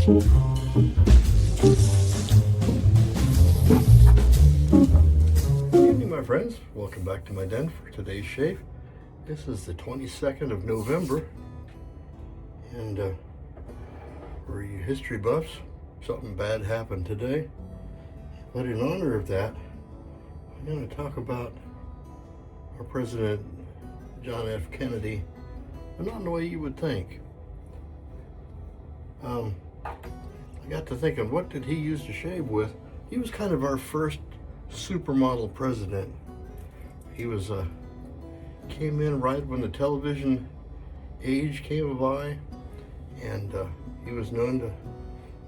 Good evening, my friends. Welcome back to my den for today's shave. This is the 22nd of November, and for you history buffs, something bad happened today. But in honor of that, I'm going to talk about our President John F. Kennedy, but not in the way you would think. I got to thinking, what did he use to shave with? He was kind of our first supermodel president. He was came in right when the television age came by, and he was known to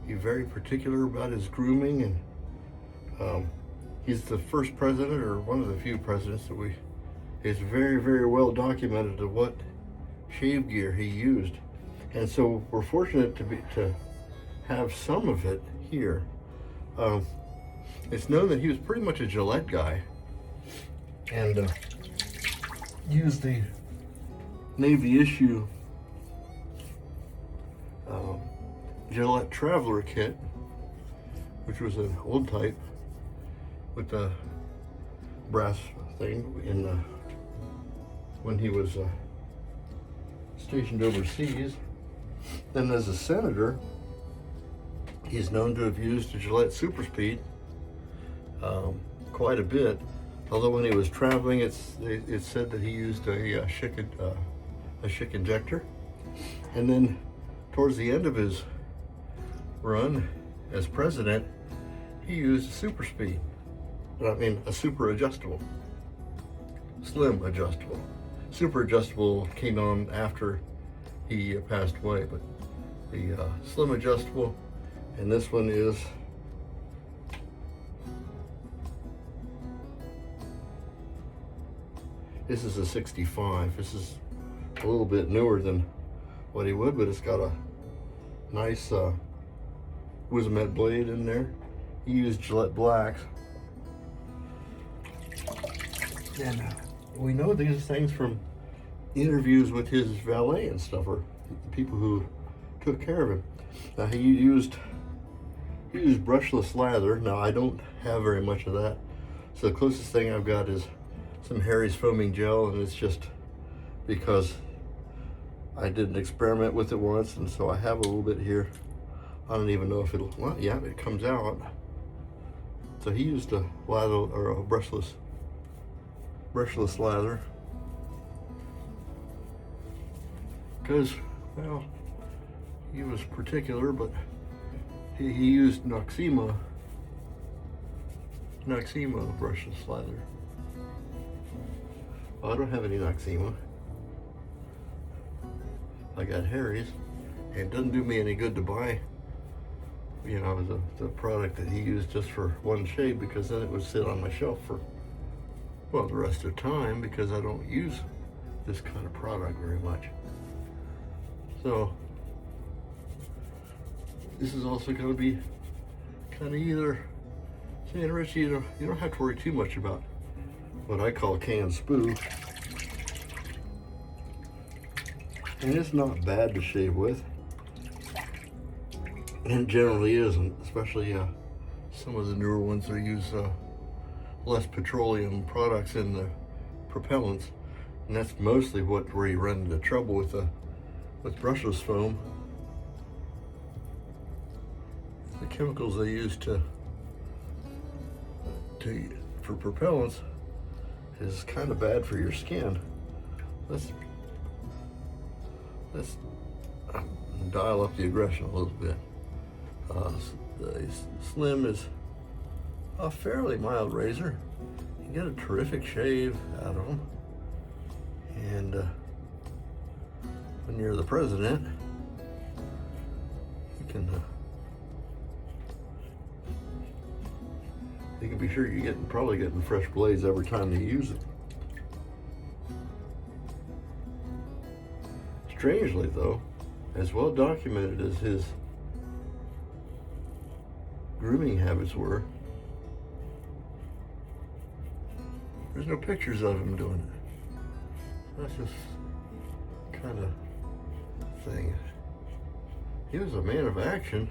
be very particular about his grooming, and he's the first president, or one of the few presidents that it's very, very well documented of what shave gear he used. And so we're fortunate to have some of it here. It's known that he was pretty much a Gillette guy, and used the Navy issue Gillette Traveler kit, which was an old type with the brass thing in when he was stationed overseas. Then as a senator, he's known to have used a Gillette Super Speed quite a bit. Although when he was traveling, it's said that he used a Schick injector. And then towards the end of his run as president, he used a Super Speed. I mean, a super adjustable, slim adjustable. Super adjustable came on after he passed away, but the slim adjustable, and this one is a 65. This is a little bit newer than what he would, but it's got a nice Wismet blade in there. He used Gillette Blacks. And we know these things from interviews with his valet and stuff, or the people who took care of him. Now he used brushless lather. Now I don't have very much of that, so the closest thing I've got is some Harry's foaming gel, and it's just because I did an experiment with it once, and so I have a little bit here. I don't even know if it'll, well, yeah, it comes out. So he used a lather, or a brushless lather, because, well, he was particular, but he used Noxzema brushless lather. Well, I don't have any Noxzema. I got Harry's, and it doesn't do me any good to buy, you know, the product that he used just for one shave, because then it would sit on my shelf for, well, the rest of the time, because I don't use this kind of product very much. So this is also going to be kind of either saying, Richie, you don't have to worry too much about what I call can spoo. And it's not bad to shave with, and it generally isn't, especially some of the newer ones that use less petroleum products in the propellants, and that's mostly where you run into trouble with brushless foam. The chemicals they use for propellants is kind of bad for your skin. Let's dial up the aggression a little bit. The Slim is a fairly mild razor. You get a terrific shave out of them, and when you're the president, you can be sure you're probably getting fresh blades every time you use it. Strangely though, as well documented as his grooming habits were, there's no pictures of him doing it. That's just kind of thing. He was a man of action.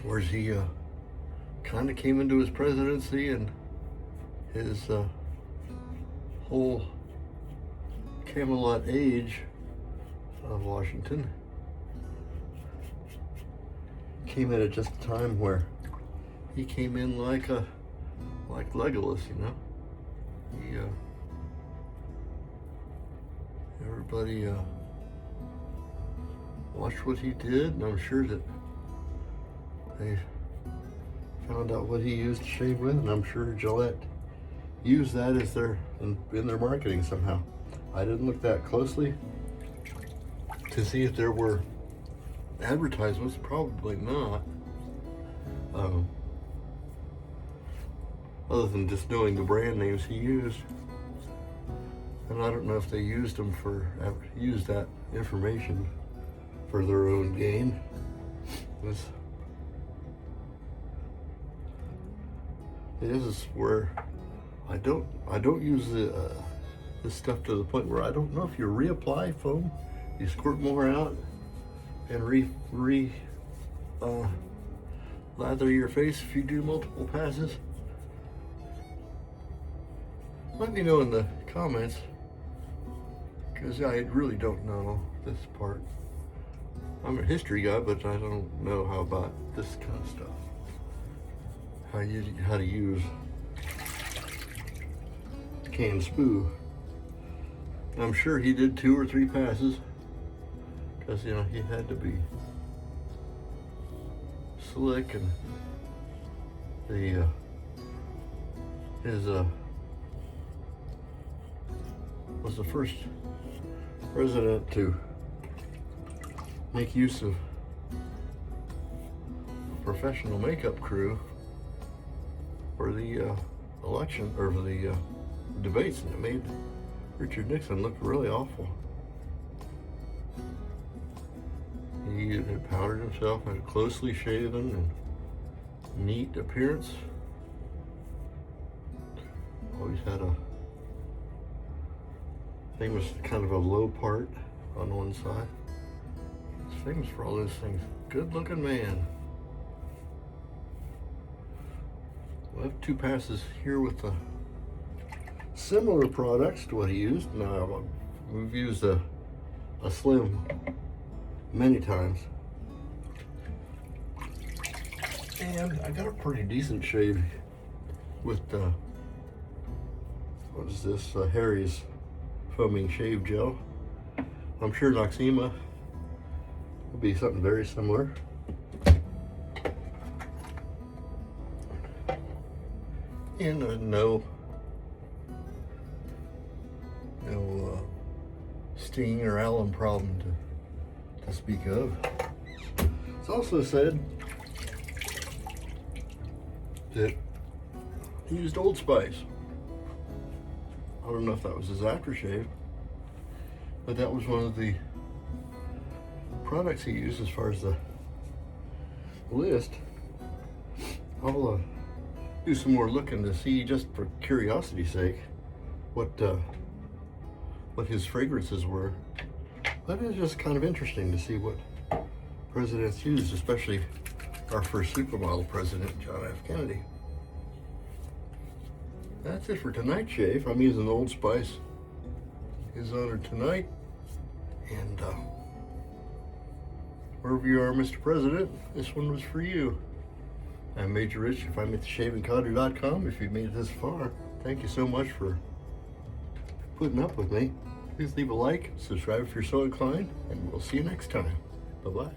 where he kind of came into his presidency and his whole Camelot age of Washington came in at just a time where he came in like Legolas, you know. He everybody watched what he did, and I'm sure that they found out what he used to shave with, and I'm sure Gillette used that as in their marketing somehow. I didn't look that closely to see if there were advertisements. Probably not. Other than just knowing the brand names he used, and I don't know if they used that information for their own gain. This is where I don't use this stuff to the point where I don't know if you reapply foam, you squirt more out and lather your face if you do multiple passes. Let me know in the comments, because I really don't know this part. I'm a history guy, but I don't know how about this kind of stuff. How to use can spoo. I'm sure he did 2 or 3 passes, because you know he had to be slick, and his was the first president to make use of a professional makeup crew for the election, or for the debates, and it made Richard Nixon look really awful. He had powdered himself, had a closely shaven and neat appearance. Always had a thing, was kind of a low part on one side. He's famous for all those things. Good looking man. We'll have 2 passes here with the similar products to what he used. Now, we've used a slim many times. And I got a pretty decent shave with what is this? Harry's foaming shave gel. I'm sure Noxzema will be something very similar. And no sting or alum problem to speak of. It's also said that he used Old Spice. I don't know if that was his aftershave, but that was one of the products he used as far as the list. I'll do some more looking to see, just for curiosity's sake, what his fragrances were. But it's just kind of interesting to see what presidents used, especially our first supermodel president, John F. Kennedy. That's it for tonight's shave. I'm using Old Spice, His Honor tonight. And wherever you are, Mr. President, this one was for you. I'm Major Rich. You can find me at theshavingconduit.com. If you've made it this far, thank you so much for putting up with me. Please leave a like, subscribe if you're so inclined, and we'll see you next time. Bye-bye.